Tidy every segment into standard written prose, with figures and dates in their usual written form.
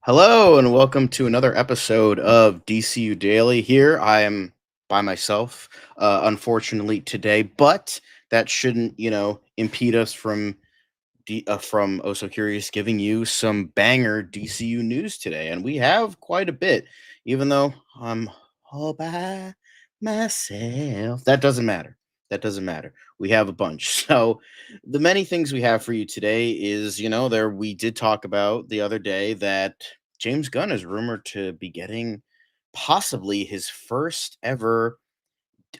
Hello and welcome to another episode of DCU Daily. Here I am by myself, unfortunately today, but that shouldn't, impede us from Oh So Curious giving you some banger DCU news today, and we have quite a bit, even though I'm all by myself. That doesn't matter. That doesn't matter. We have a bunch. So the many things we have for you today is, there we did talk about the other day that James Gunn is rumored to be getting possibly his first ever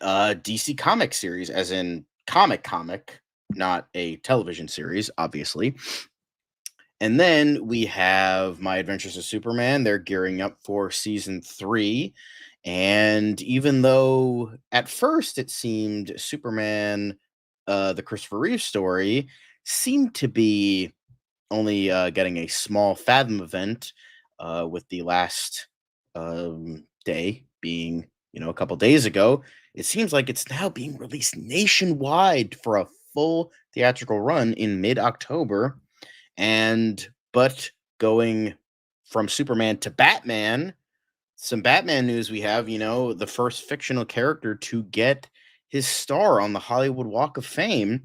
DC comic series, as in comic, not a television series, obviously. And then we have My Adventures of Superman. They're gearing up for season 3. And even though at first it seemed Superman, the Christopher Reeve story, seemed to be only getting a small Fathom event, with the last day being, a couple days ago, it seems like it's now being released nationwide for a full theatrical run in mid-October. And but going from Superman to Batman, some Batman news we have, the first fictional character to get his star on the Hollywood Walk of Fame.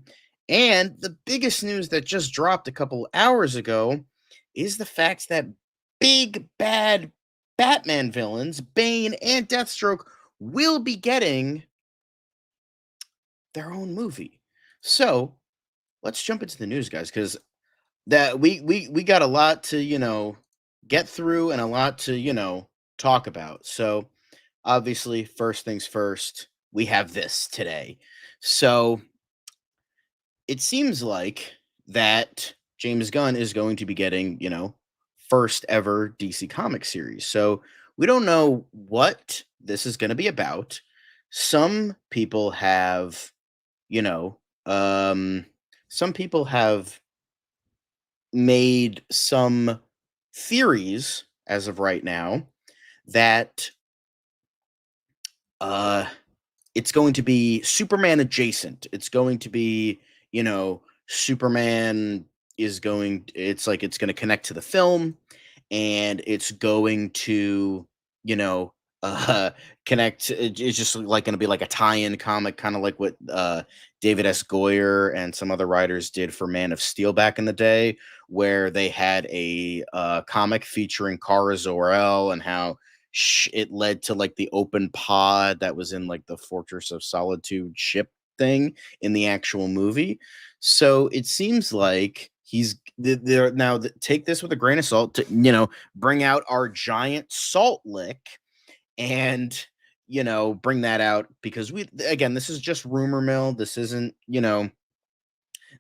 And the biggest news that just dropped a couple hours ago is the fact that big bad Batman villains, Bane and Deathstroke, will be getting their own movie. So let's jump into the news, guys, because that we got a lot to get through and a lot to talk about. So obviously, first things first, we have this today. So it seems like that James Gunn is going to be getting, first ever DC comic series. So we don't know what this is going to be about. Some people have, you know, um, some people have made some theories as of right now that uh it's going to be Superman adjacent. It's going to be, Superman it's going to connect to the film, and it's going to, you know, uh connect. It's just like going to be like a tie-in comic, kind of like what David S. Goyer and some other writers did for Man of Steel back in the day, where they had a comic featuring Kara Zor-El and how it led to like the open pod that was in like the Fortress of Solitude ship thing in the actual movie. So it seems like they're now take this with a grain of salt to bring out our giant salt lick and bring that out, because we again, this is just rumor mill. This isn't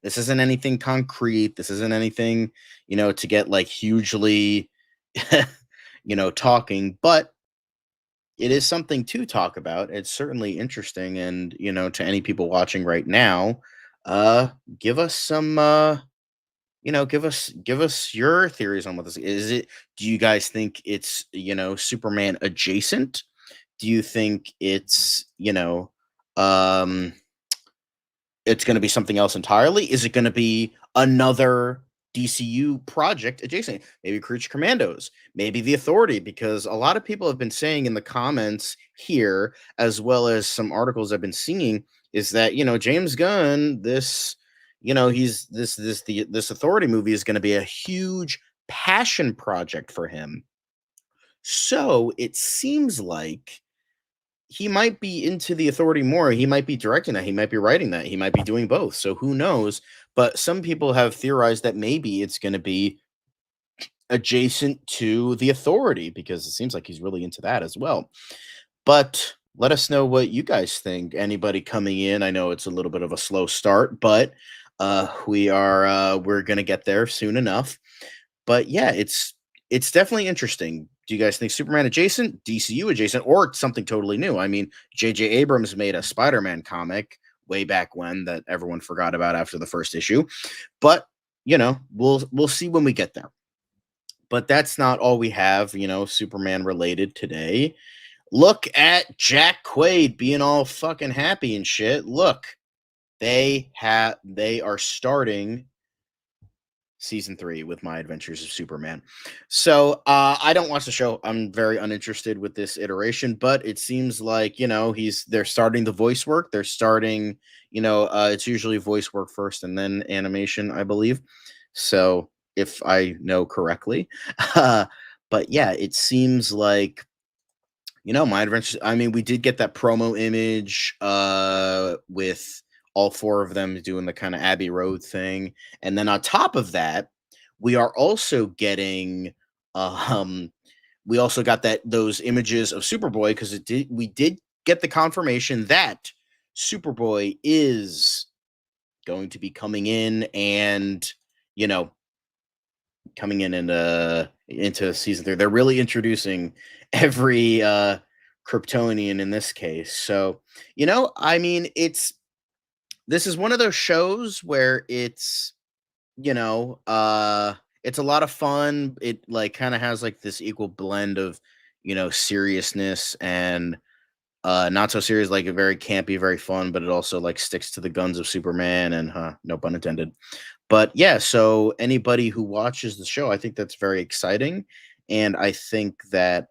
anything concrete. This isn't anything to get like hugely talking, but it is something to talk about. It's certainly interesting, and to any people watching right now, uh give us some give us your theories on what this is. It Do you guys think it's Superman adjacent? Do you think um it's going to be something else entirely? Is it going to be another DCU project adjacent? Maybe Creature Commandos, maybe the Authority, because a lot of people have been saying in the comments here, as well as some articles I've been seeing, is that James Gunn, he's this Authority movie is going to be a huge passion project for him. So it seems like he might be into the Authority more. He might be directing that. He might be writing that. He might be doing both. So who knows? But some people have theorized that maybe it's going to be adjacent to the Authority, because it seems like he's really into that as well. But let us know what you guys think. Anybody coming in? I know it's a little bit of a slow start, but we're going to get there soon enough. But yeah, it's definitely interesting. Do you guys think Superman adjacent, DCU adjacent, or something totally new? I mean, J.J. Abrams made a Spider-Man comic way back when that everyone forgot about after the first issue. But we'll see when we get there. But that's not all we have, Superman related today. Look at Jack Quaid being all fucking happy and shit. Look, they are starting season 3 with My Adventures of Superman. So I don't watch the show. I'm very uninterested with this iteration, but it seems like, they're starting the voice work. They're starting, it's usually voice work first and then animation, I believe. So if I know correctly. uh, but yeah, it seems like, My Adventures. I mean, we did get that promo image with all four of them doing the kind of Abbey Road thing. And then on top of that, we are also getting um we also got that those images of Superboy, because it did we did get the confirmation that Superboy is going to be coming in and you know coming in and into season 3. They're really introducing every Kryptonian in this case. So, I mean, this is one of those shows where you know, uh it's a lot of fun. It like kind of has like this equal blend of, seriousness and not so serious, like a very campy, very fun, but it also like sticks to the guns of Superman and no pun intended. But yeah, so anybody who watches the show, I think that's very exciting. And I think that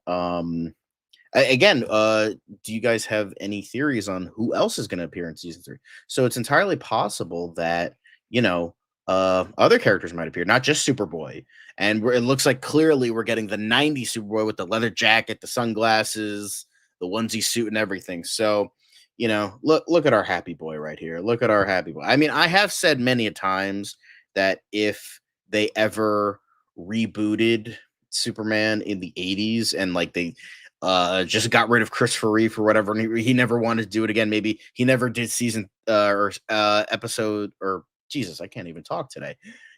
again, do you guys have any theories on who else is going to appear in season 3? So it's entirely possible that, you know, other characters might appear, not just Superboy. And it looks like clearly we're getting the 90s Superboy with the leather jacket, the sunglasses, the onesie suit, and everything. So, look at our happy boy right here. Look at our happy boy. I mean, I have said many a times that if they ever rebooted Superman in the 80s and like they just got rid of Christopher Reeve for whatever, and he never wanted to do it again. Maybe he never did season or episode, or Jesus, I can't even talk today.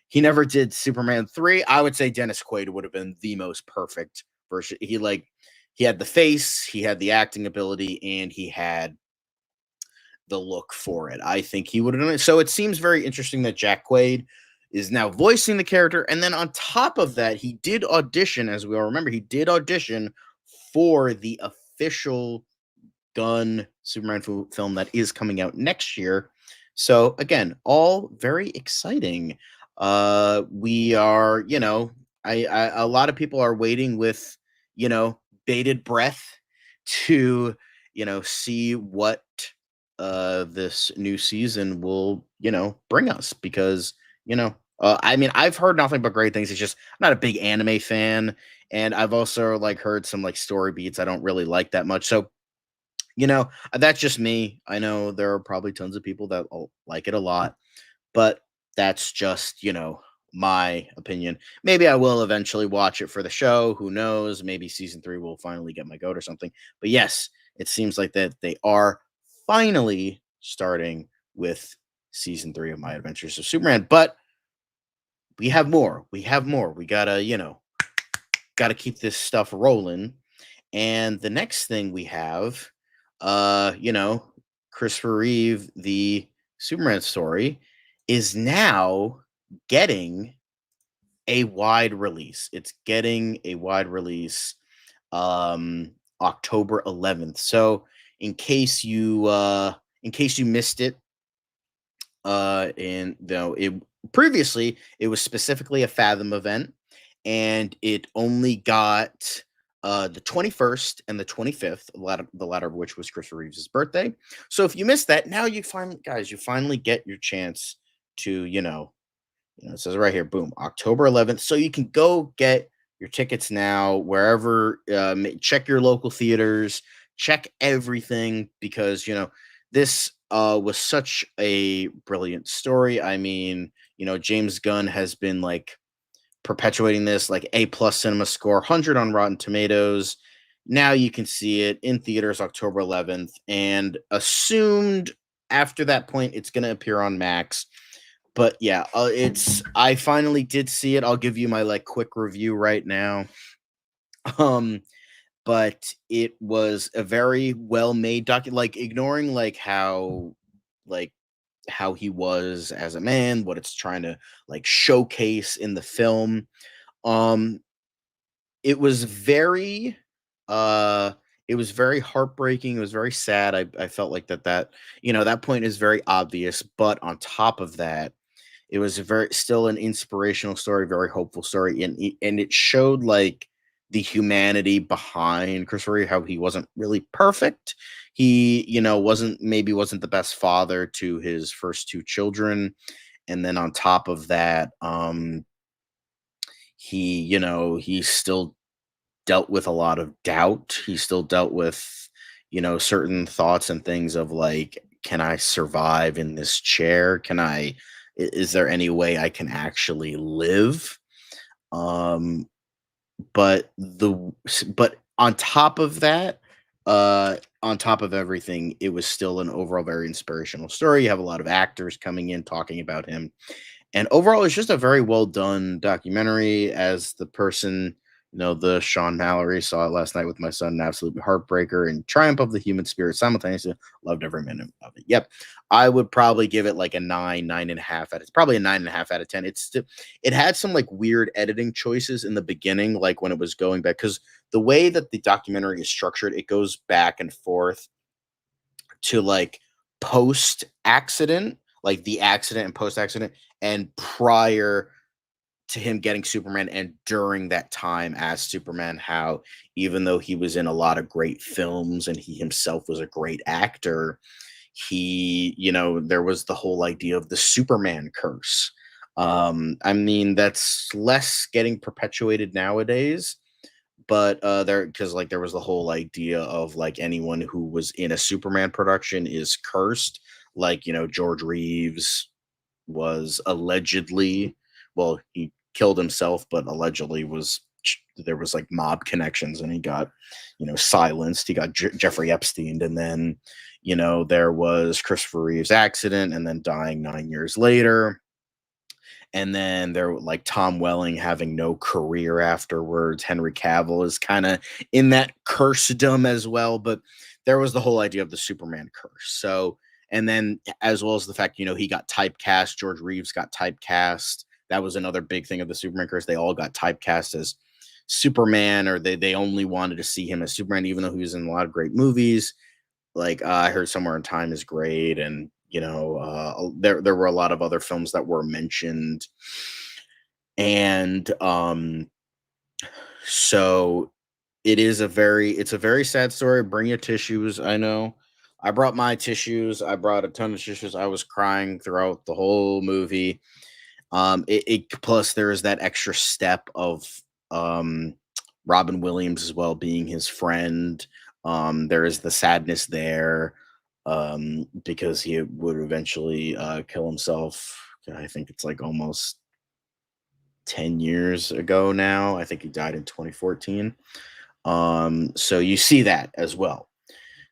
He never did Superman 3. I would say Dennis Quaid would have been the most perfect version. He had the face, he had the acting ability, and he had the look for it. I think he would have done it. So it seems very interesting that Jack Quaid is now voicing the character. And then on top of that, he did audition, as we all remember, he did audition for the official Gunn Superman film that is coming out next year. So again, all very exciting. We are, a lot of people are waiting with, bated breath to, see what this new season will, bring us because, I mean, I've heard nothing but great things. It's just I'm not a big anime fan, and I've also like heard some like story beats I don't really like that much. So that's just me. I know there are probably tons of people that like it a lot, but that's just, my opinion. Maybe I will eventually watch it for the show. Who knows? Maybe season 3 will finally get my goat or something. But yes, it seems like that they are finally starting with season 3 of My Adventures of Superman. But we have more. We have more. We gotta, gotta keep this stuff rolling. And the next thing we have, Christopher Reeve, the Superman story, is now getting a wide release. It's getting a wide release October 11th. So in case you missed it, and though it previously it was specifically a Fathom event, and it only got the 21st and the 25th, the latter of which was Christopher Reeves' birthday. So if you missed that, now you finally get your chance to, it says right here, boom, October 11th. So you can go get your tickets now wherever, check your local theaters, check everything because, this was such a brilliant story. I mean, James Gunn has been like perpetuating this like A plus cinema score, 100 on Rotten Tomatoes. Now you can see it in theaters October 11th, and assumed after that point it's going to appear on Max. But yeah, I finally did see it. I'll give you my like quick review right now. Um, but it was a very well made like ignoring like how he was as a man, what it's trying to like showcase in the film. Um, it was very uh it was very heartbreaking. It was very sad. I felt like that point is very obvious, but on top of that, it was a very still an inspirational story, very hopeful story, and it showed like the humanity behind Christopher Reeve, how he wasn't really perfect. He, wasn't the best father to his first two children, and then on top of that, he still dealt with a lot of doubt. He still dealt with, certain thoughts and things of like, can I survive in this chair? Is there any way I can actually live? Um, but on top of that, on top of everything, it was still an overall very inspirational story. You have a lot of actors coming in talking about him, and overall, it's just a very well done documentary. As the person, the Sean Mallory, saw it last night with my son, an absolute heartbreaker and triumph of the human spirit simultaneously. Loved every minute of it. Yep. I would probably give it like a 9.5 out of, it's probably a 9.5 out of 10. It had some like weird editing choices in the beginning, like when it was going back, because the way that the documentary is structured, it goes back and forth to like post accident, like the accident and post accident, and prior to him getting Superman and during that time as Superman, how even though he was in a lot of great films and he himself was a great actor, there was the whole idea of the Superman curse. I mean, that's less getting perpetuated nowadays, but there, because like there was the whole idea of like anyone who was in a Superman production is cursed, like George Reeves was allegedly, well, he killed himself, but allegedly there was like mob connections, and he got silenced. He got Jeffrey Epstein, and then there was Christopher Reeve's accident, and then dying 9 years later. And then there like Tom Welling having no career afterwards. Henry Cavill is kind of in that cursedom as well, but there was the whole idea of the Superman curse. So, and then as well as the fact, he got typecast. George Reeves got typecast. That was another big thing of the Superman curse. They all got typecast as Superman, or they only wanted to see him as Superman, even though he was in a lot of great movies. Like I heard Somewhere in Time is great, and there were a lot of other films that were mentioned, and so it's a very sad story. Bring your tissues. I know. I brought my tissues. I brought a ton of tissues. I was crying throughout the whole movie. It plus there is that extra step of um Robin Williams as well being his friend. There is the sadness there, because he would eventually kill himself. I think it's like almost 10 years ago now. I think he died in 2014. So you see that as well.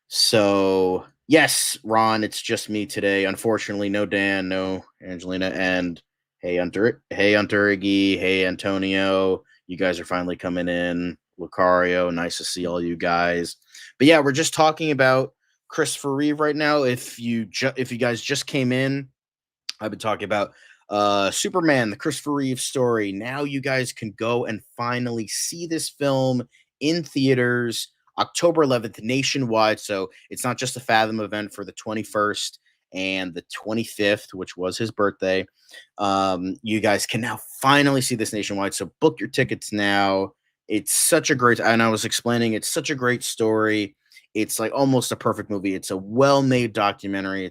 So yes, Ron, it's just me today. Unfortunately, no Dan, no Angelina, and hey Hunter Iggy, hey Antonio. You guys are finally coming in. Lucario, nice to see all you guys. But yeah, we're just talking about Christopher Reeve right now. If you guys just came in, I've been talking about Superman, the Christopher Reeve story. Now you guys can go and finally see this film in theaters October 11th nationwide. So it's not just a Fathom event for the 21st and the 25th, which was his birthday. You guys can now finally see this nationwide. So book your tickets now. It's such a great, and I was explaining, it's such a great story. It's like almost a perfect movie. It's a well-made documentary.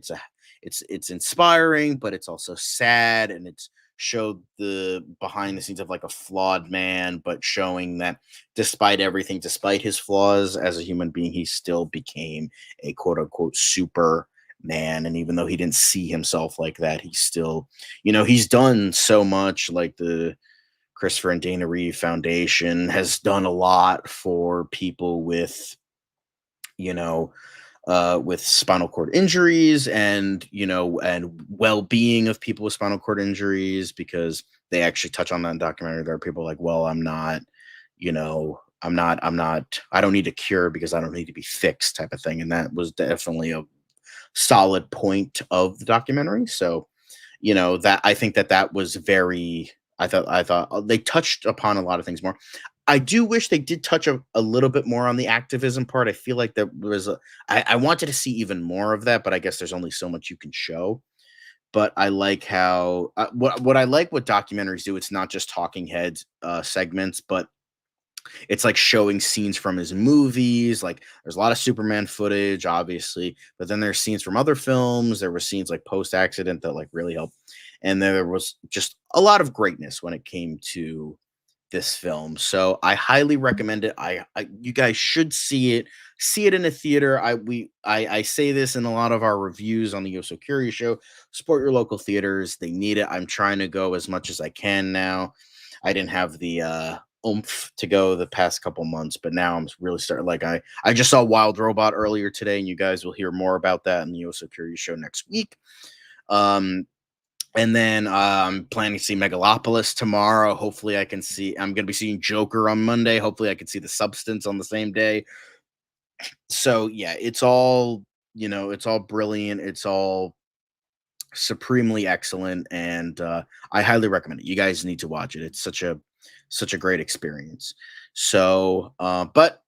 It's inspiring, but it's also sad, and it's showed the behind the scenes of like a flawed man, but showing that despite everything, despite his flaws as a human being, he still became a quote unquote super man. And even though he didn't see himself like that, he still, he's done so much. Like the Christopher and Dana Reeve Foundation has done a lot for people you know, with spinal cord injuries, and and well-being of people with spinal cord injuries, because they actually touch on that in documentary. There are people like, well, I don't need a cure because I don't need to be fixed, type of thing. And that was definitely a solid point of the documentary. So that I think that was very, I thought they touched upon a lot of things more. I do wish they did touch a little bit more on the activism part. I feel like I wanted to see even more of that, but I guess there's only so much you can show. but I like how what I like what documentaries do. It's not just talking heads segments, but it's like showing scenes from his movies. Like there's a lot of Superman footage, obviously, but then there's scenes from other films. There were scenes like post accident that like really helped, and there was just a lot of greatness when it came to this film. So I highly recommend it. I you guys should see it. See it in a theater. I say this in a lot of our reviews on the Yoso Curious show. Support your local theaters. They need it. I'm trying to go as much as I can now. I didn't have the oomph to go the past couple months, but now I'm really starting. Like I just saw Wild Robot earlier today, and you guys will hear more about that in the Yoso Curious show next week. Um, and then I'm planning to see Megalopolis tomorrow. Hopefully, I can see. I'm going to be seeing Joker on Monday. Hopefully, I can see The Substance on the same day. So yeah, it's all it's all brilliant. It's all supremely excellent, and I highly recommend it. You guys need to watch it. It's such a great experience. So, but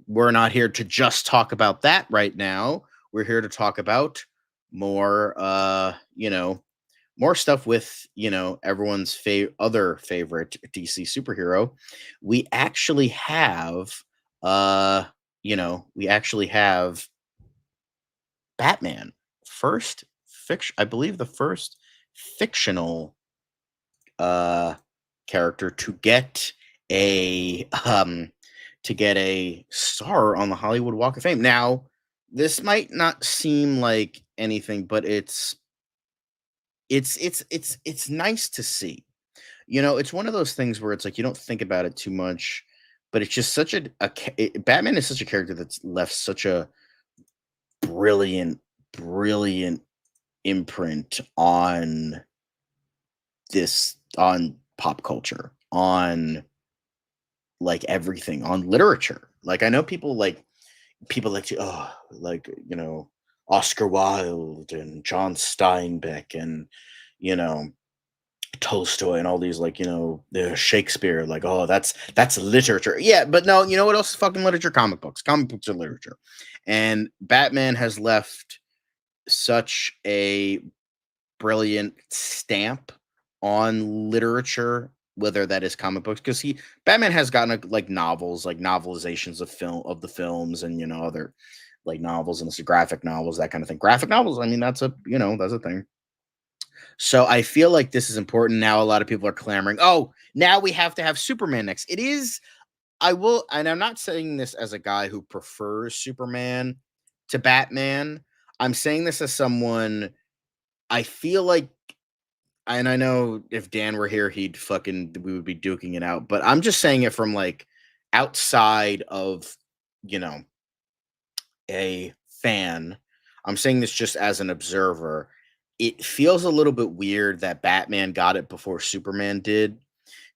we're not here to just talk about that right now. We're here to talk about more, more stuff with everyone's other favorite DC superhero. We actually have, uh, we actually have Batman, first fiction, I believe, the first fictional uh character to get a star on the Hollywood Walk of Fame. Now, this might not seem like anything, but it's nice to see. It's one of those things where it's like you don't think about it too much, but it's just such Batman is such a character that's left such a brilliant, brilliant imprint on pop culture, on like everything, on literature. Like I know people like to like Oscar Wilde and John Steinbeck and you know Tolstoy and all these like Shakespeare, like, oh, that's literature. Yeah, but no, you know what else is fucking literature? Comic books. Comic books are literature. And Batman has left such a brilliant stamp on literature, whether that is comic books, because he Batman has gotten like novels, like novelizations of the films, and other like novels and graphic novels, that kind of thing. Graphic novels, I mean, that's a thing. So I feel like this is important now. A lot of people are clamoring, oh, now we have to have Superman next. It is, I will, and I'm not saying this as a guy who prefers Superman to Batman. I'm saying this as someone, I feel like, and I know if Dan were here, we would be duking it out. But I'm just saying it from like outside of, you know, a fan. I'm saying this just as an observer. It feels a little bit weird that Batman got it before Superman did,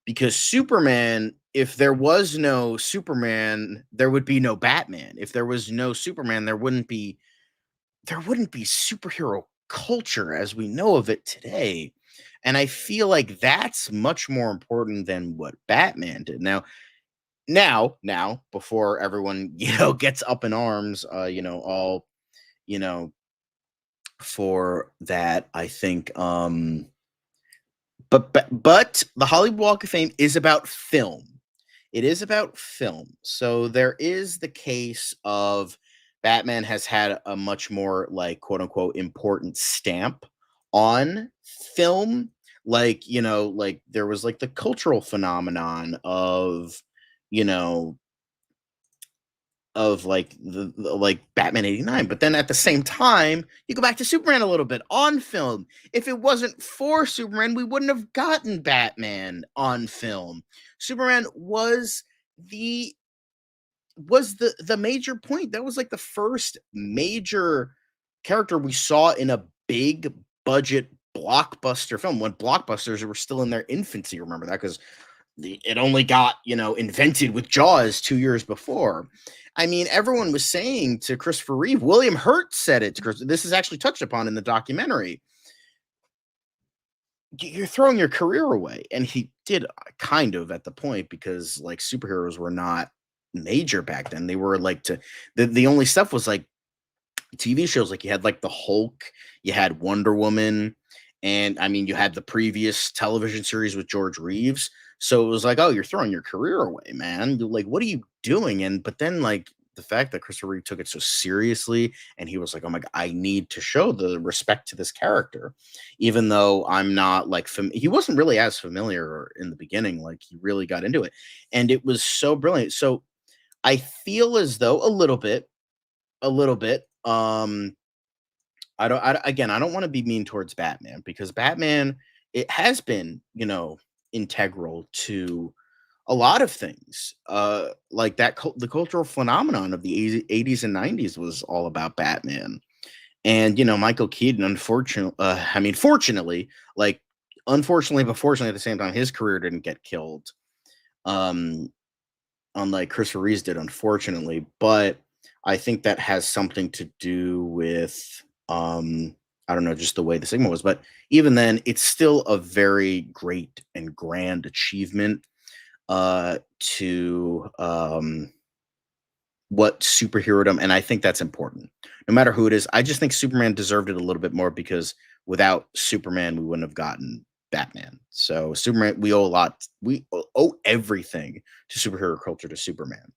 because Superman, if there was no Superman, there would be no Batman. If there was no Superman, there wouldn't be superhero culture as we know of it today. And I feel like that's much more important than what Batman did. Now, before everyone, gets up in arms, all, you know, for that, I think, but the Hollywood Walk of Fame is about film. It is about film. So there is the case of Batman has had a much more like quote unquote important stamp on film. Like, like there was like the cultural phenomenon you know, of like like Batman 89. But then at the same time, you go back to Superman a little bit on film. If it wasn't for Superman, we wouldn't have gotten Batman on film. Superman the was the major point. That was like the first major character we saw in a big budget blockbuster film, when blockbusters were still in their infancy. Remember that, because it only got invented with Jaws 2 years before. I mean, everyone was saying to Christopher Reeve, William Hurt said it to Chris. This is actually touched upon in the documentary. You're throwing your career away, and he did kind of at the point, because like superheroes were not major back then. They were like the only stuff was like TV shows. Like you had like the Hulk, you had Wonder Woman, And I mean, you had the previous television series with George Reeves. So it was like, oh, you're throwing your career away, man. You're like, what are you doing? And but then like the fact that Christopher Reeve took it so seriously and he was like, oh my God, I need to show the respect to this character, even though I'm not like he wasn't really as familiar in the beginning. Like he really got into it. And it was so brilliant. So I feel as though a little bit. Again, I don't want to be mean towards Batman because Batman, it has been, integral to a lot of things. Like the cultural phenomenon of the 80s and 90s was all about Batman. And, Michael Keaton, fortunately, like, unfortunately, but fortunately at the same time, his career didn't get killed. Um, Unlike Christopher Reeves did, unfortunately. But I think that has something to do with I don't know, just the way the Sigma was. But even then, it's still a very great and grand achievement to what superherodom, and I think that's important. No matter who it is, I just think Superman deserved it a little bit more because without Superman, we wouldn't have gotten Batman. So Superman, we owe a lot. We owe everything to superhero culture to Superman.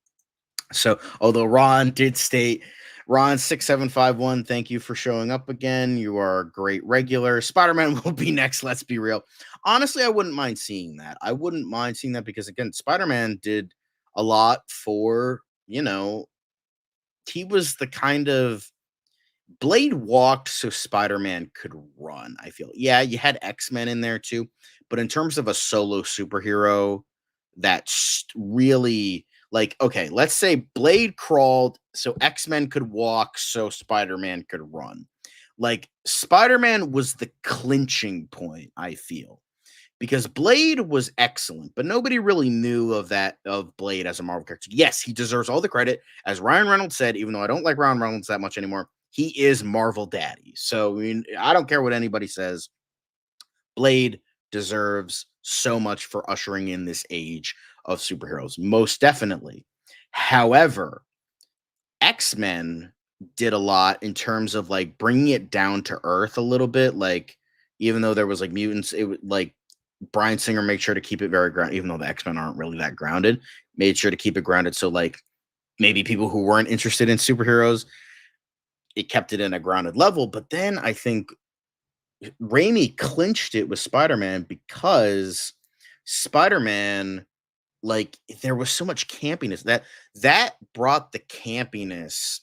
So although Ron did state, Ron 6751, thank you for showing up again. You are a great regular. Spider-Man will be next. Let's be real. Honestly, I wouldn't mind seeing that. I wouldn't mind seeing that because again, Spider-Man did a lot for, he was the kind of Blade walked so Spider-Man could run, I feel. Yeah, you had X-Men in there too, but in terms of a solo superhero that's really like, okay, let's say Blade crawled so X-Men could walk so Spider-Man could run. Like Spider-Man was the clinching point, I feel, because Blade was excellent, but nobody really knew of Blade as a Marvel character. Yes, he deserves all the credit. As Ryan Reynolds said, even though I don't like Ryan Reynolds that much anymore, he is Marvel Daddy. So I mean, I don't care what anybody says. Blade deserves so much for ushering in this age of superheroes, most definitely. However, X-Men did a lot in terms of like bringing it down to earth a little bit. Like, even though there was like mutants, it would like Bryan Singer made sure to keep it very grounded, even though the X-Men aren't really that grounded, made sure to keep it grounded. So like maybe people who weren't interested in superheroes, it kept it in a grounded level. But then I think Raimi clinched it with Spider-Man because Spider-Man, like, there was so much campiness that brought the campiness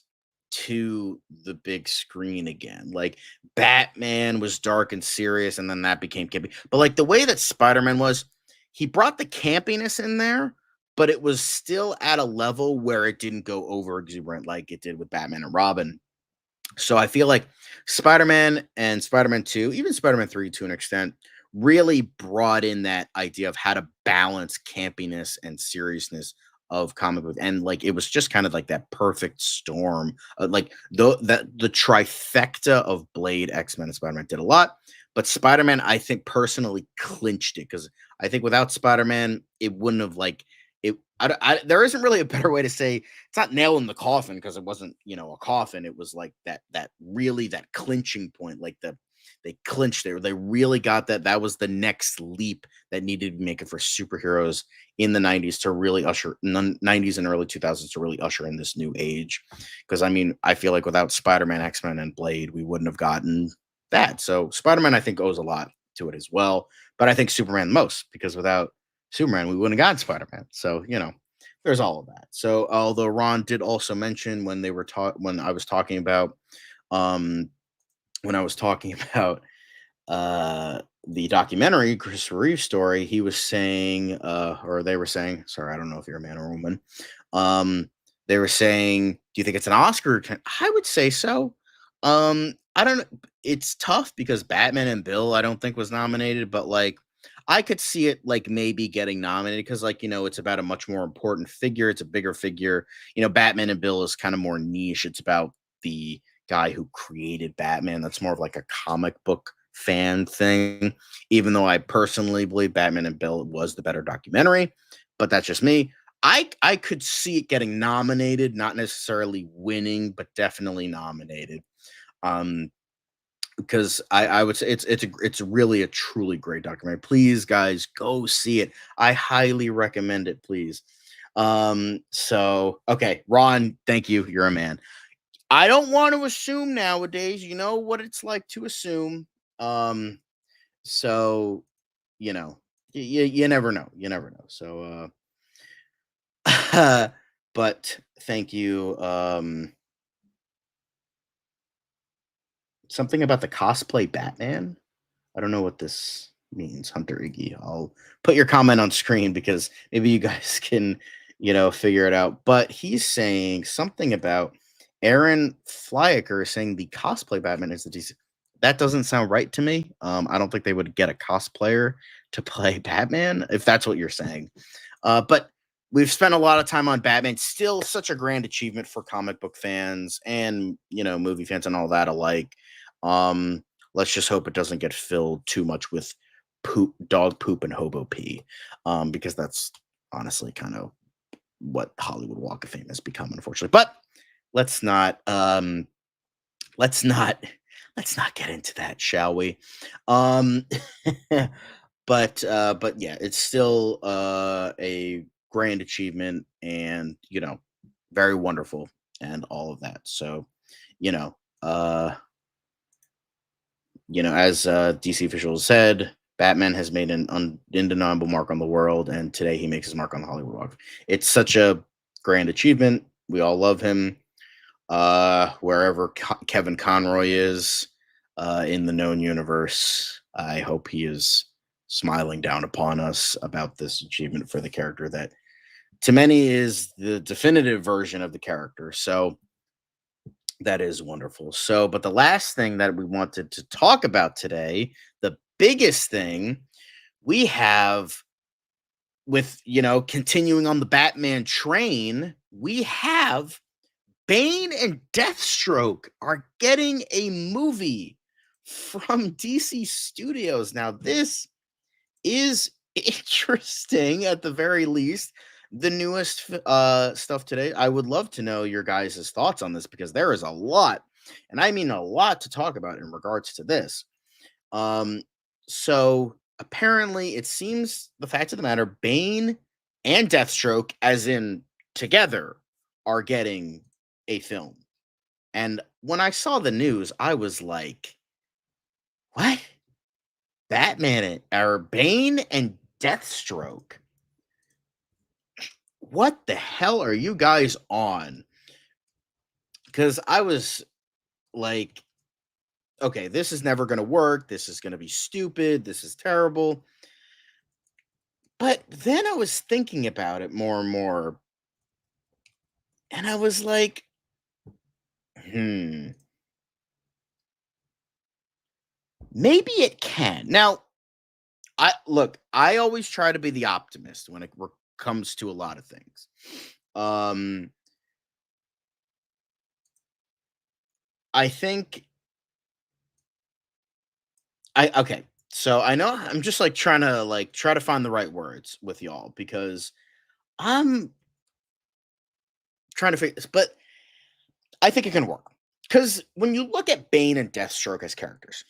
to the big screen again. Like Batman was dark and serious, and then that became campy. But like the way that Spider-Man was, he brought the campiness in there, but it was still at a level where it didn't go over exuberant like it did with Batman and Robin. So I feel like Spider-Man and Spider-Man 2, even Spider-Man 3 to an extent, really brought in that idea of how to balance campiness and seriousness of comic book. And like it was just kind of like that perfect storm. Like the trifecta of Blade, X-Men, and Spider-Man did a lot. But Spider-Man, I think personally clinched it because I think without Spider-Man, it wouldn't have like it. There isn't really a better way to say it's not nail in the coffin because it wasn't, a coffin. It was like that really that clinching point, like they clinched there. They really got that. That was the next leap that needed to be making for superheroes in the 90s to really usher 90s and early 2000s to really usher in this new age. Because I mean, I feel like without Spider-Man, X-Men, and Blade, we wouldn't have gotten that. So Spider-Man, I think, owes a lot to it as well. But I think Superman most because without Superman, we wouldn't have gotten Spider-Man. So, there's all of that. So, although Ron did also mention when I was talking about um when I was talking about the documentary Christopher Reeve story, he was saying or they were saying, sorry, I don't know if you're a man or a woman. Um they were saying, do you think it's an Oscar? I would say so. I don't know. It's tough because Batman and Bill I don't think was nominated, but like I could see it like maybe getting nominated because like it's about a much more important figure, it's a bigger figure. Batman and Bill is kind of more niche. It's about the guy who created Batman. That's more of like a comic book fan thing, even though I personally believe Batman and Bill was the better documentary, but that's just me. I could see it getting nominated, not necessarily winning, but definitely nominated. Um because I would say it's really a truly great documentary. Please, guys, go see it. I highly recommend it. Please. So okay, Ron, thank you. You're a man. I don't want to assume nowadays. You know what it's like to assume. Um, so you know, you never know. You never know. So, but thank you. Something about the cosplay Batman. I don't know what this means, Hunter Iggy. I'll put your comment on screen because maybe you guys can, figure it out. But he's saying something about Aaron Flyaker saying the cosplay Batman is the DC. That doesn't sound right to me. I don't think they would get a cosplayer to play Batman if that's what you're saying. But we've spent a lot of time on Batman. Still, such a grand achievement for comic book fans and movie fans and all that alike. Let's just hope it doesn't get filled too much with poop, dog poop, and hobo pee, because that's honestly kind of what Hollywood Walk of Fame has become, unfortunately. But let's not, let's not, let's not get into that, shall we? Um, but yeah, it's still a grand achievement, and very wonderful, and all of that. So, you know, uh as DC officials said, Batman has made an undeniable mark on the world, and today he makes his mark on the Hollywood Walk. It's such a grand achievement. We all love him. Wherever Kevin Conroy is in the known universe, I hope he is smiling down upon us about this achievement for the character that, to many, is the definitive version of the character. So that is wonderful. So, but the last thing that we wanted to talk about today, the biggest thing we have with, continuing on the Batman train, we have Bane and Deathstroke are getting a movie from DC Studios. Now, this is interesting at the very least. The newest stuff today. I would love to know your guys' thoughts on this because there is a lot, and I mean a lot to talk about in regards to this. Um, so apparently, it seems the fact of the matter, Bane and Deathstroke, as in together, are getting a film. And when I saw the news, I was like, "What? Or Bane and Deathstroke? What the hell are you guys on?" Because I was like, okay, this is never going to work. This is going to be stupid. This is terrible. But then I was thinking about it more and more, and I was like, hmm, maybe it can. Now, I always try to be the optimist when it comes to a lot of things. Um, I think okay. So I know I'm just like trying to try to find the right words with y'all because I'm trying to figure this, but I think it can work. Because when you look at Bane and Deathstroke as characters,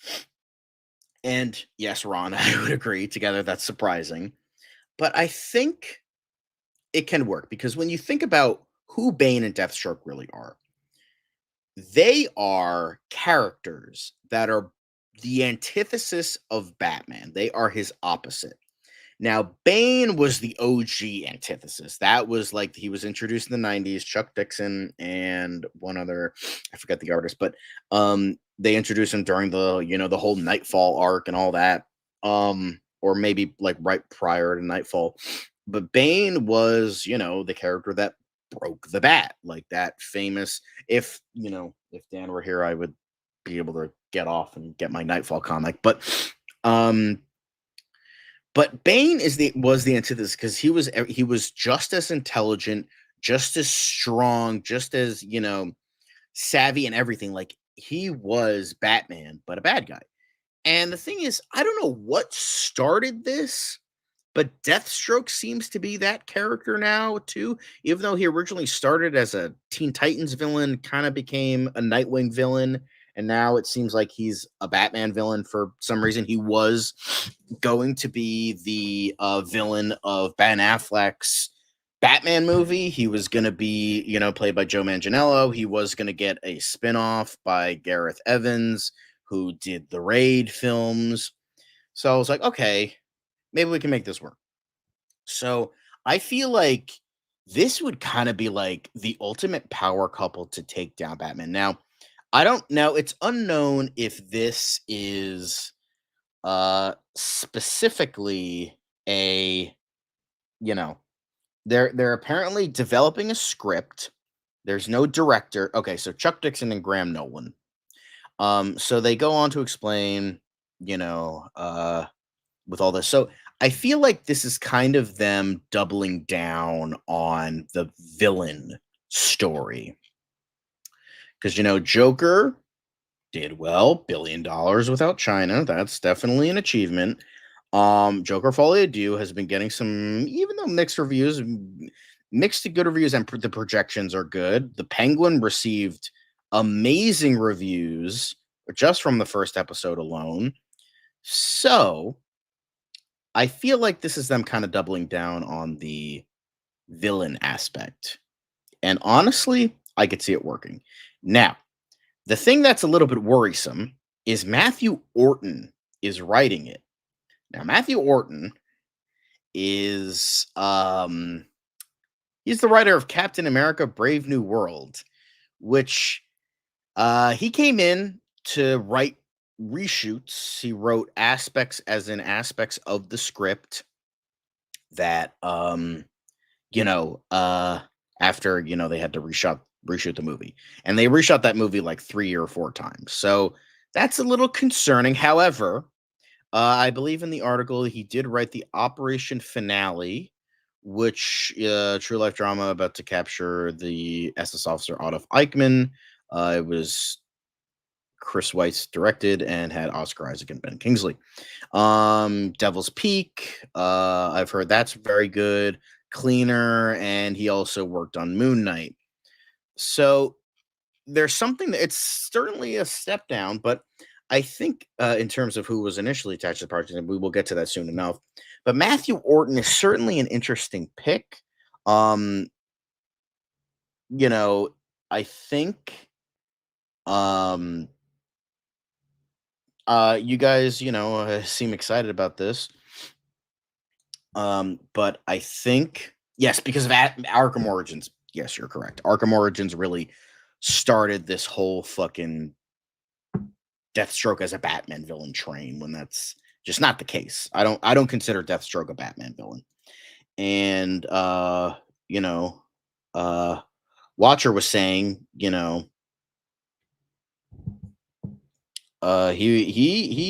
and yes, Ron, I would agree, together that's surprising, but I think it can work because when you think about who Bane and Deathstroke really are, they are characters that are the antithesis of Batman. They are his opposite. Now, Bane was the OG antithesis. That was like he was introduced in the 90s, Chuck Dixon and one other, I forget the artist, but they introduced him during the whole Nightfall arc and all that. Or maybe like right prior to Nightfall. But Bane was, the character that broke the bat, like that famous if Dan were here, I would be able to get off and get my Nightfall comic. Um but Bane was the antithesis because he was just as intelligent, just as strong, just as savvy and everything. Like he was Batman, but a bad guy. And the thing is, I don't know what started this, but Deathstroke seems to be that character now too. Even though he originally started as a Teen Titans villain, kind of became a Nightwing villain, and now it seems like he's a Batman villain for some reason. He was going to be the villain of Ben Affleck's Batman movie. He was going to be, played by Joe Manganiello. He was going to get a spin-off by Gareth Evans, who did the Raid films. So I was like, okay, maybe we can make this work. So I feel like this would kind of be like the ultimate power couple to take down Batman. Now, I don't know. It's unknown if this is specifically a, you know, they're apparently developing a script. There's no director. Okay, so Chuck Dixon and Graham Nolan. So they go on to explain, with all this. So I feel like this is kind of them doubling down on the villain story. Because, Joker did well, $1 billion without China. That's definitely an achievement. Joker Folie à Deux has been getting some, even though mixed reviews, mixed to good reviews, and the projections are good. The Penguin received amazing reviews just from the first episode alone. So I feel like this is them kind of doubling down on the villain aspect. And honestly, I could see it working. Now, the thing that's a little bit worrisome is Matthew Orton is writing it. Now, Matthew Orton is he's the writer of Captain America Brave New World, which he came in to write reshoots. He wrote aspects of the script that you know, uh after, they had to reshoot the movie. And they reshot that movie like 3 or 4 times. So that's a little concerning. However, I believe in the article he did write the Operation Finale, which true life drama about to capture the SS officer Adolf Eichmann. It was Chris Weitz directed and had Oscar Isaac and Ben Kingsley. Devil's Peak, I've heard that's very good. Cleaner, and he also worked on Moon Knight. So there's something that it's certainly a step down, but I think in terms of who was initially attached to the project, and we will get to that soon enough. But Matthew Orton is certainly an interesting pick. Um, you know, I think um you guys, seem excited about this. But I think yes, because of Arkham Origins. Yes, you're correct. Arkham Origins really started this whole fucking Deathstroke as a Batman villain train when that's just not the case. I don't consider Deathstroke a Batman villain. And you know, uh Watcher was saying, he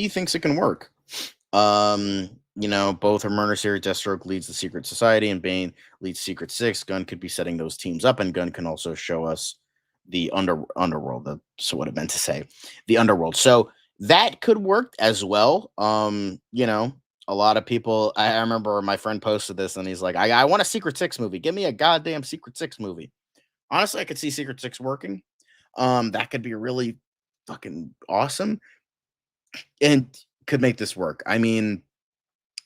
thinks it can work. Both are murder series. Deathstroke leads the Secret Society, and Bane leads Secret Six. Gunn could be setting those teams up, and Gunn can also show us the underworld. That's what I meant to say, the underworld. So that could work as well. A lot of people. I remember my friend posted this, and he's like, "I want a Secret Six movie. Give me a goddamn Secret Six movie." Honestly, I could see Secret Six working. That could be really fucking awesome and could make this work. I mean,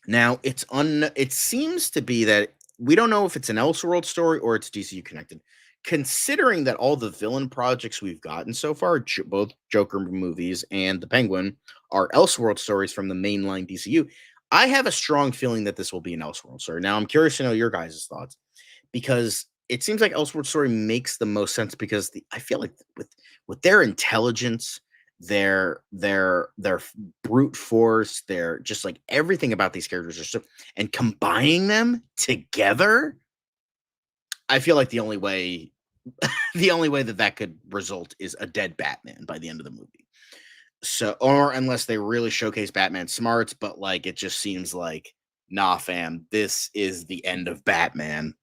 now it seems to be that we don't know if it's an Elseworld story or it's DCU connected. Considering that all the villain projects we've gotten so far, both Joker movies and the Penguin, are Elseworld stories from the mainline DCU, I have a strong feeling that this will be an Elseworld story. Now, I'm curious to know your guys' thoughts because it seems like Elseworld story makes the most sense because I feel like with their intelligence, their brute force, their just like everything about these characters are so, and combining them together, I feel like the only way that could result is a dead Batman by the end of the movie. So, or unless they really showcase Batman smarts, but like it just seems like, nah, fam, this is the end of Batman.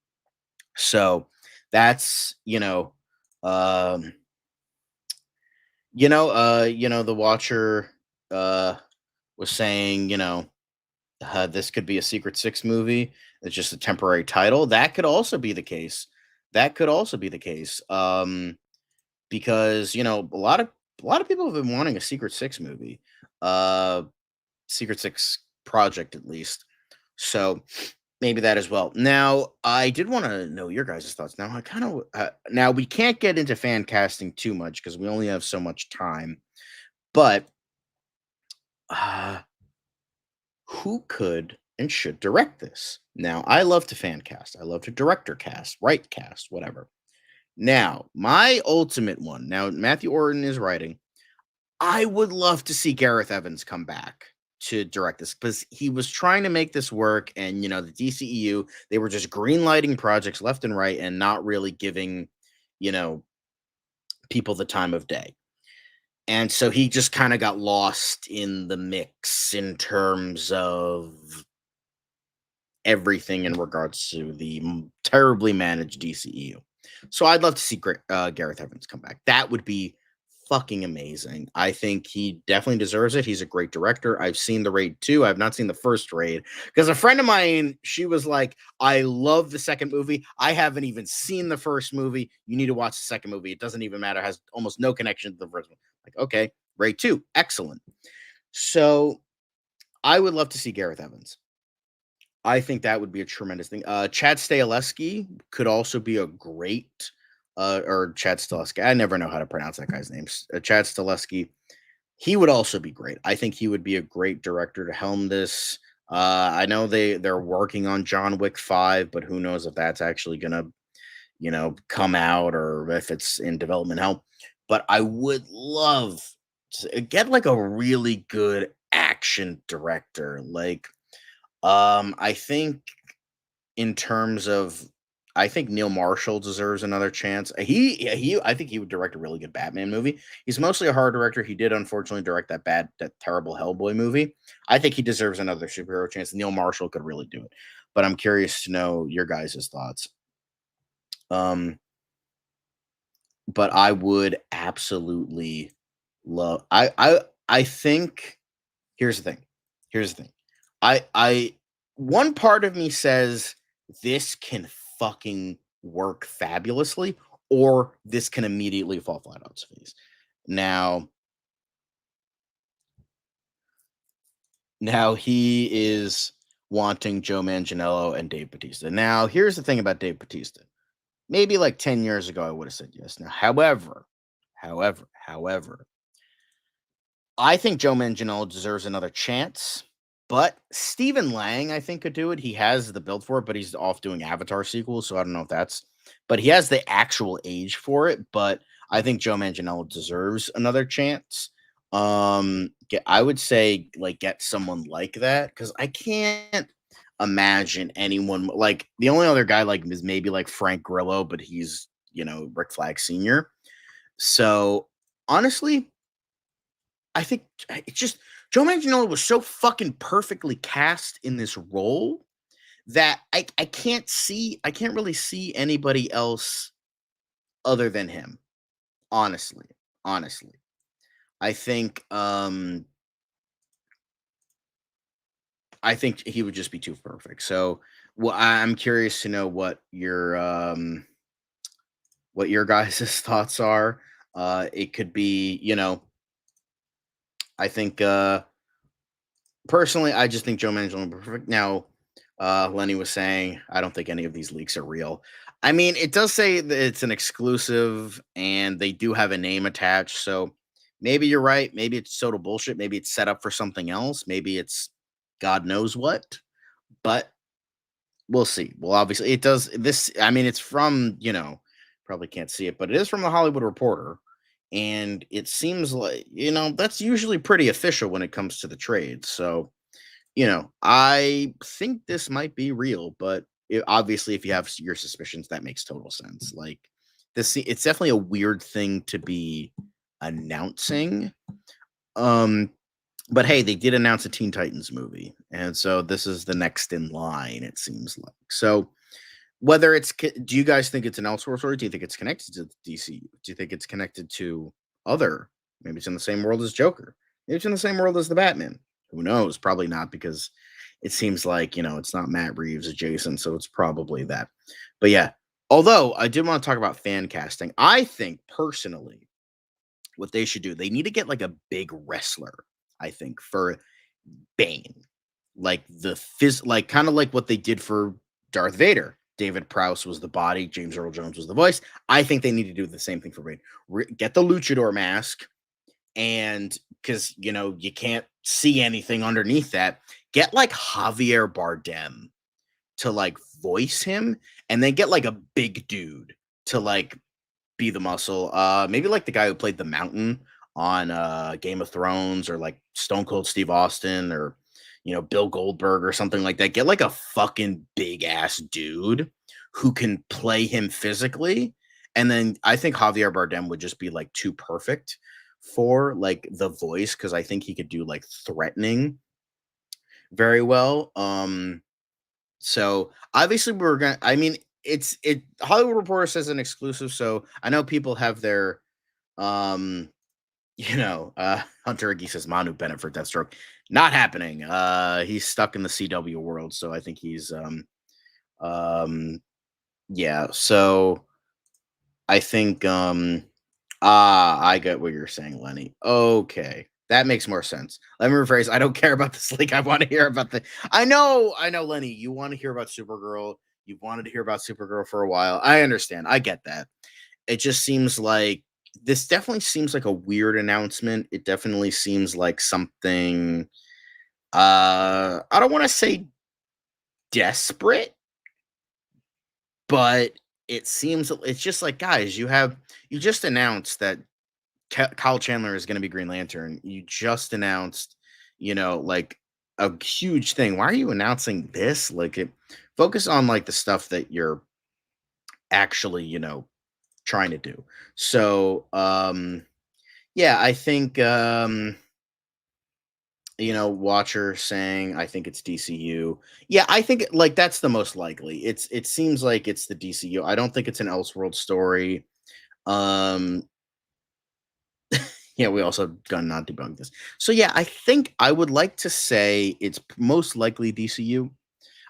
So that's um, the Watcher uh was saying, this could be a Secret Six movie. It's just a temporary title. That could also be the case. That could also be the case. Because a lot of a lot of people have been wanting a Secret Six movie, uh, Secret Six project at least. So maybe that as well. Now, I did want to know your guys' thoughts. Now, I kind of now we can't get into fan casting too much because we only have so much time. But uh, who could and should direct this? Now, I love to fan cast. I love to director cast, write cast, whatever. Now, my ultimate one. Now, Matthew Orton is writing. I would love to see Gareth Evans come back to direct this because he was trying to make this work, and the DCEU, they were just green lighting projects left and right and not really giving, you know, people the time of day. And so he just kind of got lost in the mix in terms of everything in regards to the terribly managed DCEU. So I'd love to see Gareth Evans come back. That would be fucking amazing. I think he definitely deserves it. He's a great director. I've seen the Raid 2. I've not seen the first Raid because a friend of mine, she was like, I love the second movie. I haven't even seen the first movie. You need to watch the second movie. It doesn't even matter. It has almost no connection to the first one. Like, okay, Raid 2. Excellent. So I would love to see Gareth Evans. I think that would be a tremendous thing. Chad Stahelski could also be a great, or Chad Stahelski. I never know how to pronounce that guy's name. Chad Stahelski. He would also be great. I think he would be a great director to helm this. I know they're working on John Wick 5, but who knows if that's actually gonna, come out or if it's in development hell. But I would love to get like a really good action director. Like, I think in terms of I think Neil Marshall deserves another chance. I think he would direct a really good Batman movie. He's mostly a horror director. He did unfortunately direct that terrible Hellboy movie. I think he deserves another superhero chance. Neil Marshall could really do it. But I'm curious to know your guys' thoughts. Um, but I would absolutely love I think here's the thing. Here's the thing. I one part of me says this can fucking work fabulously, or this can immediately fall flat on its face. Now, now he is wanting Joe Manganiello and Dave Bautista. Now, here's the thing about Dave Bautista. Maybe like 10 years ago, I would have said yes. Now, however, I think Joe Manganiello deserves another chance, but Stephen Lang, I think, could do it. He has the build for it, but he's off doing Avatar sequels, so I don't know if that's. But he has the actual age for it. But I think Joe Manganiello deserves another chance. I would say like get someone like that because I can't imagine anyone like the only other guy like is maybe like Frank Grillo, but he's Rick Flag Sr. So honestly, I think it's just Joe Manganiello was so fucking perfectly cast in this role that I can't really see anybody else other than him. Honestly. Honestly. I think I think he would just be too perfect. So well, I'm curious to know what your guys' thoughts are. It could be, I think personally, I just think Joe Manganiello perfect. Now, Lenny was saying, I don't think any of these leaks are real. I mean, it does say that it's an exclusive and they do have a name attached. So maybe you're right. Maybe it's total bullshit. Maybe it's set up for something else. Maybe it's God knows what. But we'll see. Well, obviously, it does this. I mean, it's from, probably can't see it, but it is from the Hollywood Reporter. And it seems like, that's usually pretty official when it comes to the trade. So, I think this might be real, but obviously, if you have your suspicions, that makes total sense. Like, it's definitely a weird thing to be announcing. Um, but hey, they did announce a Teen Titans movie, and so this is the next in line. It seems like so. Whether do you guys think it's an Elseworld story? Do you think it's connected to DC? Do you think it's connected to other? Maybe it's in the same world as Joker. Maybe it's in the same world as the Batman. Who knows? Probably not because it seems like it's not Matt Reeves adjacent, so it's probably that. But yeah, although I did want to talk about fan casting, I think personally what they should do, they need to get like a big wrestler, I think, for Bane. Like like kind of like what they did for Darth Vader. David Prowse was the body, James Earl Jones was the voice. I think they need to do the same thing for Bane. Get the luchador mask, and because you can't see anything underneath that, get like Javier Bardem to like voice him, and then get like a big dude to like be the muscle. Maybe like the guy who played the Mountain on Game of Thrones, or like Stone Cold Steve Austin, or Bill Goldberg or something like that. Get like a fucking big ass dude who can play him physically. And then I think Javier Bardem would just be like too perfect for like the voice, because I think he could do like threatening very well. So obviously we're gonna. I mean, it. Hollywood Reporter says an exclusive, so I know people have their, um, Hunter Igi says Manu Bennett for Deathstroke, not happening. He's stuck in the CW world, so I think he's yeah. So I think I get what you're saying, Lenny. Okay. That makes more sense. Let me rephrase. I don't care about this leak. I want to hear about the. I know, Lenny. You want to hear about Supergirl. You wanted to hear about Supergirl for a while. I understand. I get that. It just seems like this definitely seems like a weird announcement. It definitely seems like something. I don't want to say desperate, but it's just like, guys, you just announced that Kyle Chandler is going to be Green Lantern. You just announced, like a huge thing. Why are you announcing this? Like, focus on like the stuff that you're actually, trying to do. So, yeah, I think, Watcher saying, I think it's DCU. Yeah, I think like that's the most likely. It seems like it's the DCU. I don't think it's an Elseworld story. Um, Yeah, we also gonna not debunk this. So yeah, I think I would like to say it's most likely DCU.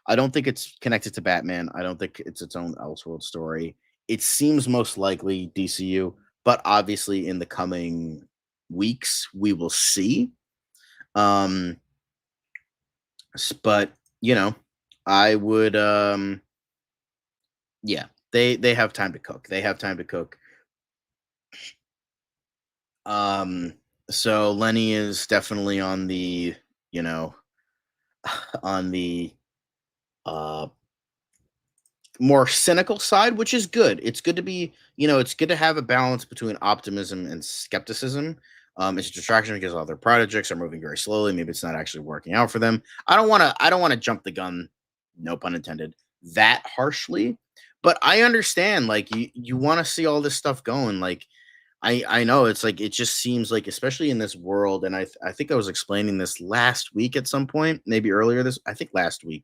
I don't think it's connected to Batman. I don't think it's its own Elseworld story. It seems most likely DCU, but obviously in the coming weeks we will see. Um, but I would yeah, they have time to cook. They have time to cook. Um, so Lenny is definitely on the, you know, on the uh more cynical side, which is good. It's good to be, it's good to have a balance between optimism and skepticism. It's a distraction because all their projects are moving very slowly. Maybe it's not actually working out for them. I don't want to jump the gun, no pun intended, that harshly. But I understand, like you want to see all this stuff going. Like I know it's like it just seems like, especially in this world, and I think I was explaining this last week at some point, maybe earlier this, I think last week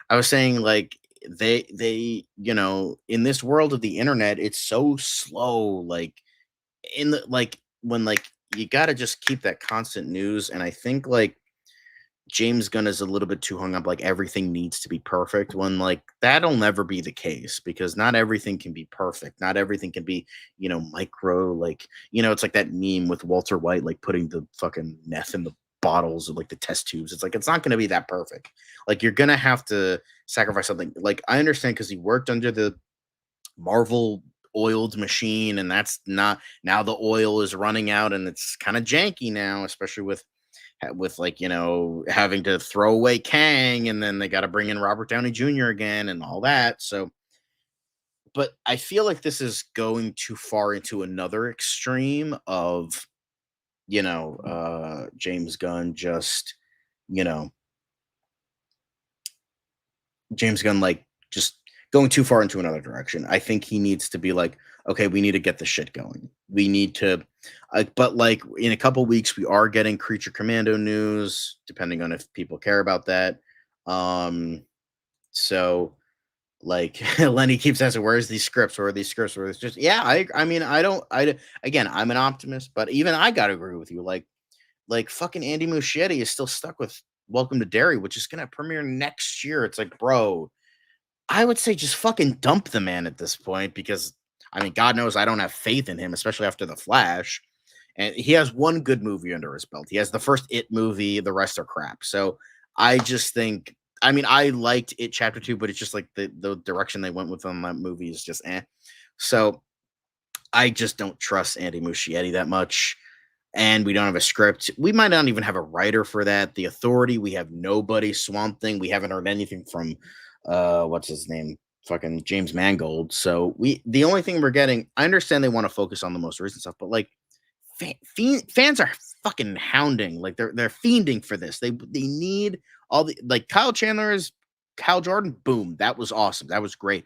I was saying like in this world of the internet, it's so slow. Like in the like when like you got to just keep that constant news, and I think like James Gunn is a little bit too hung up like everything needs to be perfect, when like that'll never be the case, because not everything can be perfect. Not everything can be, micro, like, it's like that meme with Walter White like putting the fucking meth in the bottles of like the test tubes. It's like it's not going to be that perfect. Like you're going to have to sacrifice something. Like I understand, cuz he worked under the Marvel oiled machine, and that's not, now the oil is running out and it's kind of janky now, especially with like having to throw away Kang, and then they got to bring in Robert Downey Jr. again and all that. So, but I feel like this is going too far into another extreme of James Gunn just you know James Gunn like just going too far into another direction. I think he needs to be like, okay, we need to get the shit going. We need to, but like in a couple weeks, we are getting Creature Commando news, depending on if people care about that. So like Lenny keeps asking, where's these scripts? Where are these scripts? Where it's just, yeah, I mean, I don't, again, I'm an optimist, but even I got to agree with you. Like fucking Andy Muschietti is still stuck with Welcome to Derry, which is going to premiere next year. It's like, bro, I would say just fucking dump the man at this point, because I mean, God knows I don't have faith in him, especially after The Flash. and he has one good movie under his belt. He has the first It movie, the rest are crap. So I just think, I mean, I liked It Chapter Two, but it's just like the direction they went with on that movie is just eh. So I just don't trust Andy Muschietti that much. And we don't have a script. We might not even have a writer for that. The Authority, we have nobody. Swamp Thing, we haven't heard anything from what's his name? Fucking James Mangold. So the only thing we're getting, I understand they want to focus on the most recent stuff, but like fans are fucking hounding, like they're fiending for this. They need all the, like Kyle Chandler's Kyle Jordan, boom, that was awesome. That was great.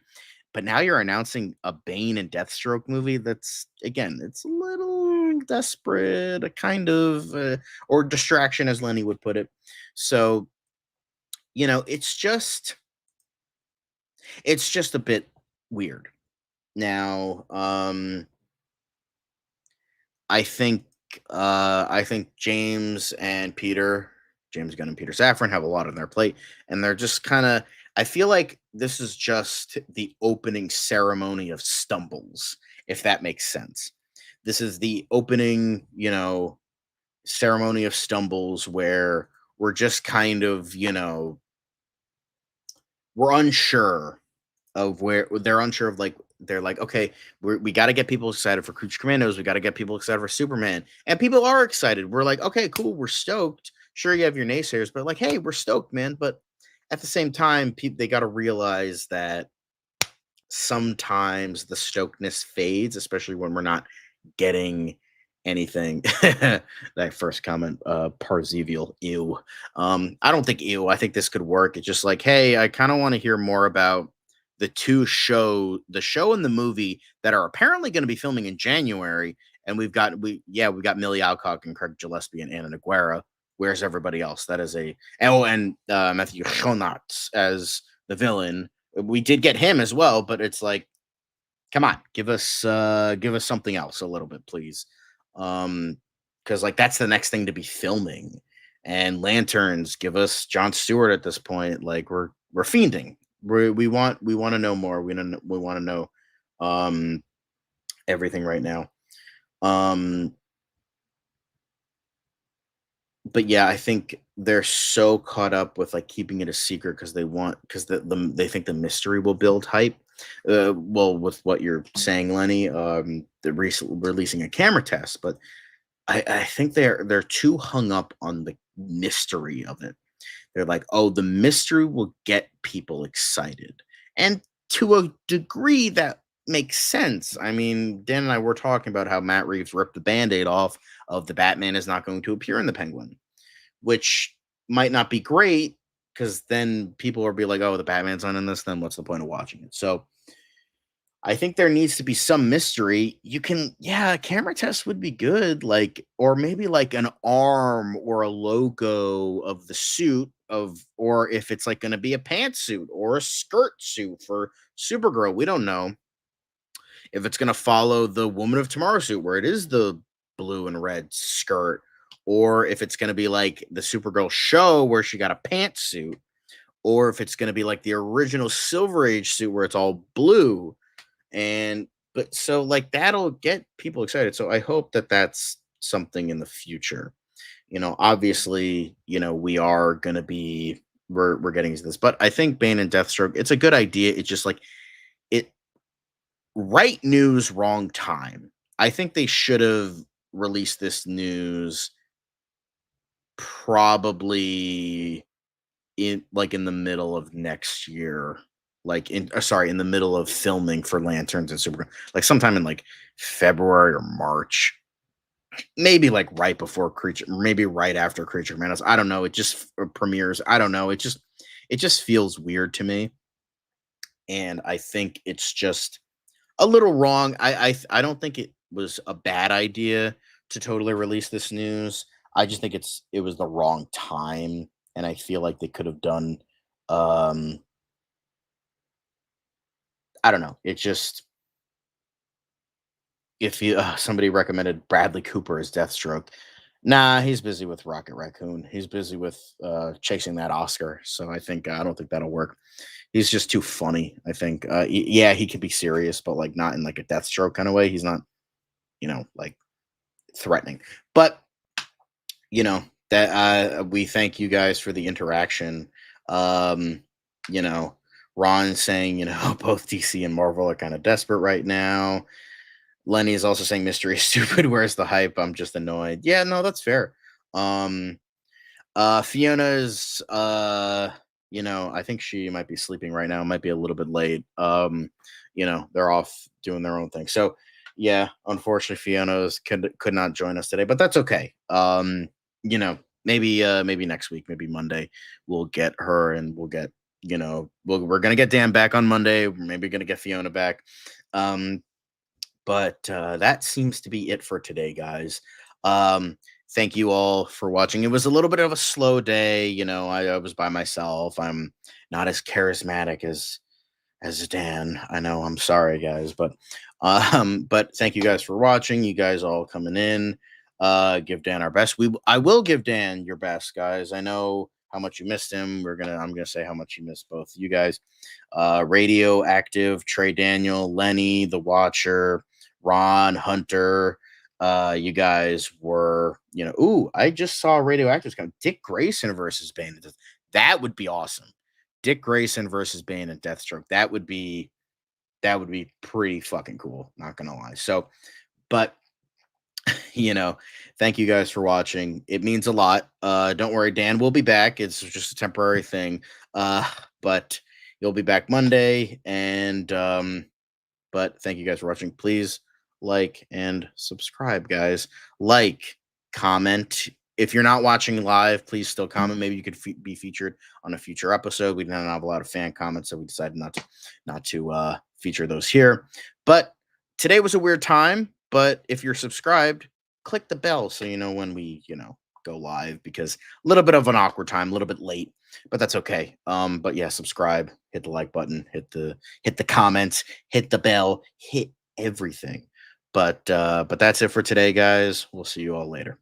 But now you're announcing a Bane and Deathstroke movie that's, again, it's a little desperate, a kind of or distraction as Lenny would put it. So, it's just a bit weird. Now, I think James Gunn and Peter Safran have a lot on their plate, and they're just kind of. I feel like this is just the opening ceremony of stumbles, if that makes sense. This is the opening, ceremony of stumbles where we're just kind of, we're unsure of where they're unsure of, like they're like, okay, we got to get people excited for Creature Commandos, we got to get people excited for Superman, and people are excited. We're like, okay, cool, we're stoked. Sure, you have your naysayers, but like, hey, we're stoked, man. But at the same time, they got to realize that sometimes the stokedness fades, especially when we're not getting anything. That first comment, Parzival, ew. I don't think ew. I think this could work. It's just like, hey, I kind of want to hear more about the show and the movie that are apparently going to be filming in January. And we've got Millie Alcock and Craig Gillespie and Anna Naguera. Where's everybody else? That is and Matthew Schoenaerts as the villain. We did get him as well, but it's like, come on, give us something else a little bit, please. Because like that's the next thing to be filming. And Lanterns, give us John Stewart at this point. Like we're fiending. We want to know more. We want to know everything right now. Um but yeah, I think they're so caught up with like keeping it a secret because they think the mystery will build hype. Well, with what you're saying, Lenny, they're releasing a camera test, but I think they're too hung up on the mystery of it. They're like, oh, the mystery will get people excited, and to a degree that makes sense. I mean, Dan and I were talking about how Matt Reeves ripped the band-aid off of the Batman is not going to appear in the Penguin, which might not be great because then people will be like, "Oh, the Batman's not in this. Then what's the point of watching it?" So I think there needs to be some mystery. Yeah, a camera test would be good, like, or maybe like an arm or a logo of the suit or if it's like going to be a pantsuit or a skirt suit for Supergirl. We don't know if it's going to follow the Woman of Tomorrow suit where it is the blue and red skirt, or if it's going to be like the Supergirl show where she got a pantsuit, or if it's going to be like the original Silver Age suit where it's all blue. And but so like that'll get people excited. So I hope that that's something in the future. Obviously, we are going to be we're getting to this, but I think Bane and Deathstroke, it's a good idea. It's just like it right news, wrong time. I think they should have released this news probably in the middle of next year, like in the middle of filming for Lanterns and Supergirl, like sometime in like February or March, maybe like right before Creature, maybe right after Creature Commandos. I don't know. It just premieres. I don't know. It just feels weird to me, and I think it's just a little wrong. I don't think it was a bad idea to totally release this news. I just think it was the wrong time, and I feel like they could have done. Um, I don't know. It just if you somebody recommended Bradley Cooper as Deathstroke. Nah, he's busy with Rocket Raccoon. He's busy with chasing that Oscar. So I don't think that'll work. He's just too funny. I think. Yeah, he could be serious, but like not in like a Deathstroke kind of way. He's not, like threatening. But you know that we thank you guys for the interaction. Um, you know, Ron saying, both DC and Marvel are kind of desperate right now. Lenny is also saying mystery is stupid. Where's the hype? I'm just annoyed. Yeah, no, that's fair. Um, Fiona's I think she might be sleeping right now, might be a little bit late. They're off doing their own thing. So yeah, unfortunately Fiona's could not join us today, but that's okay. Maybe next week, maybe Monday, we'll get her and we'll get we're gonna get Dan back on Monday. We're maybe gonna get Fiona back. Um, but that seems to be it for today, guys. Thank you all for watching. It was a little bit of a slow day. I was by myself. I'm not as charismatic as Dan. I know. I'm sorry, guys, but thank you guys for watching. You guys all coming in. Give Dan our best. I will give Dan your best, guys. I know how much you missed him. I'm gonna say how much you missed both you guys. Radioactive, Trey Daniel, Lenny, the Watcher, Ron, Hunter. You guys were, ooh, I just saw Radioactive's coming. Dick Grayson versus Bane and that would be awesome. Dick Grayson versus Bane and Deathstroke. That would be pretty fucking cool, not gonna lie. So, but you know, thank you guys for watching. It means a lot. Don't worry, Dan will be back. It's just a temporary thing. But you'll be back Monday. And but thank you guys for watching. Please like and subscribe, guys. Like, comment. If you're not watching live, please still comment. Maybe you could be featured on a future episode. We didn't have a lot of fan comments, so we decided not to feature those here. But today was a weird time. But if you're subscribed, click the bell so you know when we go live, because a little bit of an awkward time, a little bit late, but that's okay. But yeah, subscribe, hit the like button, hit the comments, hit the bell, hit everything. But that's it for today, guys. We'll see you all later.